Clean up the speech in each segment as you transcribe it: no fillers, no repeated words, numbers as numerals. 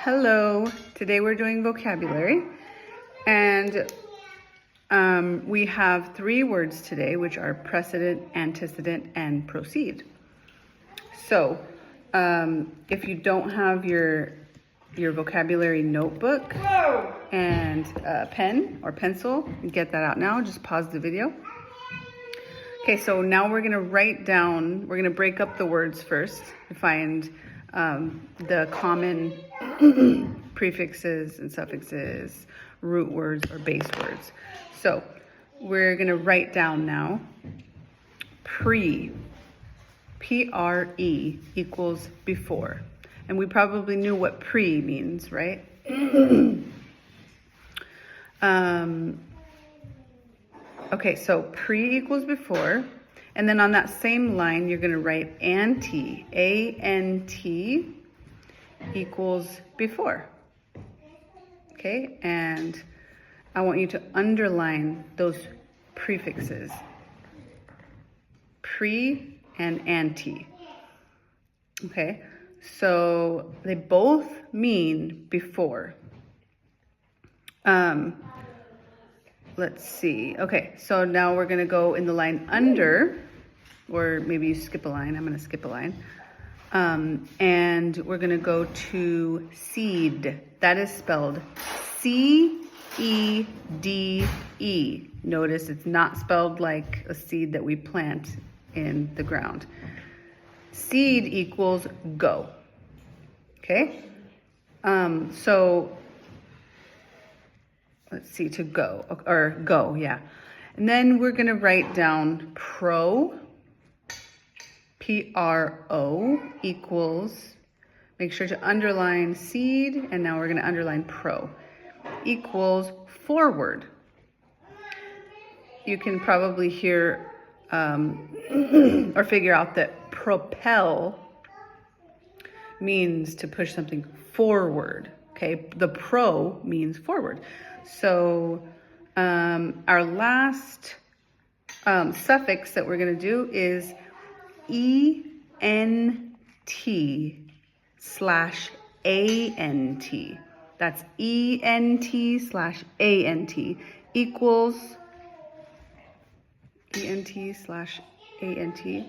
Hello, today we're doing vocabulary and we have 3 words today, which are precedent, antecedent, and proceed. So if you don't have your vocabulary notebook and a pen or pencil, get that out now. Just pause the video. Okay, so now we're gonna write down, we're gonna break up the words first to find the common prefixes and suffixes, root words or base words. So we're gonna write down now pre, P-R-E equals before. And we probably knew what pre means, right? Okay, so pre equals before. And then on that same line, you're gonna write ante, A-N-T equals before. Okay, and I want you to underline those prefixes, pre and ante. Okay, so they both mean before. Let's see. Okay, so now we're gonna go in the line under, or maybe you skip a line. I'm gonna skip a line. And we're gonna go to seed. That is spelled C-E-D-E. Notice it's not spelled like a seed that we plant in the ground. Seed equals go. Okay? So let's see, to go, or go, yeah. And then we're gonna write down pro, P-R-O equals, make sure to underline seed, and now we're gonna underline pro, equals forward. You can probably hear or figure out that propel means to push something forward, okay? The pro means forward. So our last suffix that we're gonna do is E-N-T/A-N-T. That's E-N-T/A-N-T equals E-N-T/A-N-T.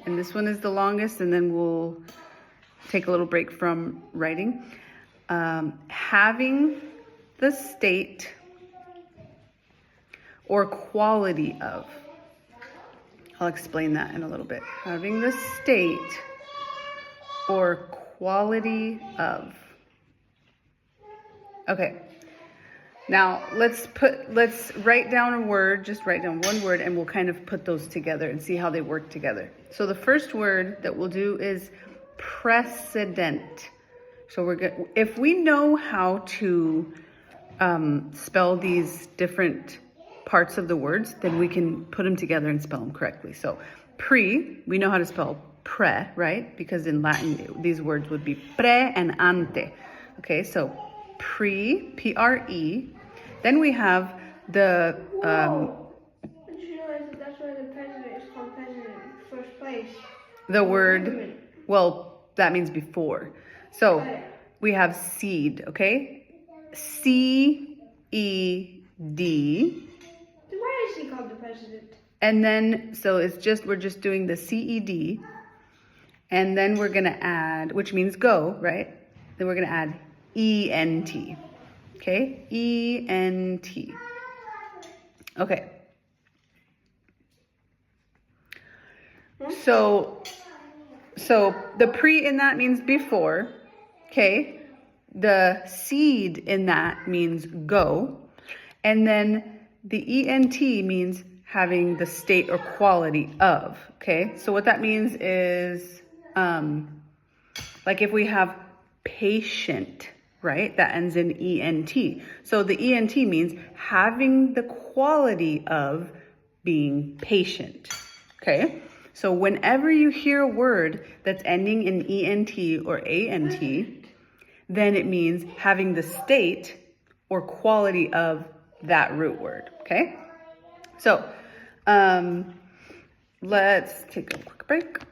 And this one is the longest, and then we'll take a little break from writing. Having the state or quality of. I'll explain that in a little bit. Having the state or quality of. Okay. Now let's write down a word, just write down one word, and we'll kind of put those together and see how they work together. So the first word that we'll do is precedent. So we're good. If we know how to spell these different parts of the words, then we can put them together and spell them correctly. So pre, we know how to spell pre, right? Because in Latin, these words would be pre and ante. Okay, so pre, P-R-E. Then we have the... Did you realize that that's why the president is called president in the first place? The word, well, that means before. So we have seed, okay? C-E-D. Why is he called the president? And then, so we're just doing the C-E-D. And then we're gonna add, which means go, right? Then we're gonna add E-N-T, okay? E-N-T. Okay. So the pre in that means before, okay? The seed in that means go. And then the E-N-T means having the state or quality of, okay? So what that means is, like if we have patient, right? That ends in E-N-T. So the E-N-T means having the quality of being patient, okay? So whenever you hear a word that's ending in E-N-T or A-N-T, then it means having the state or quality of that root word, okay? So let's take a quick break.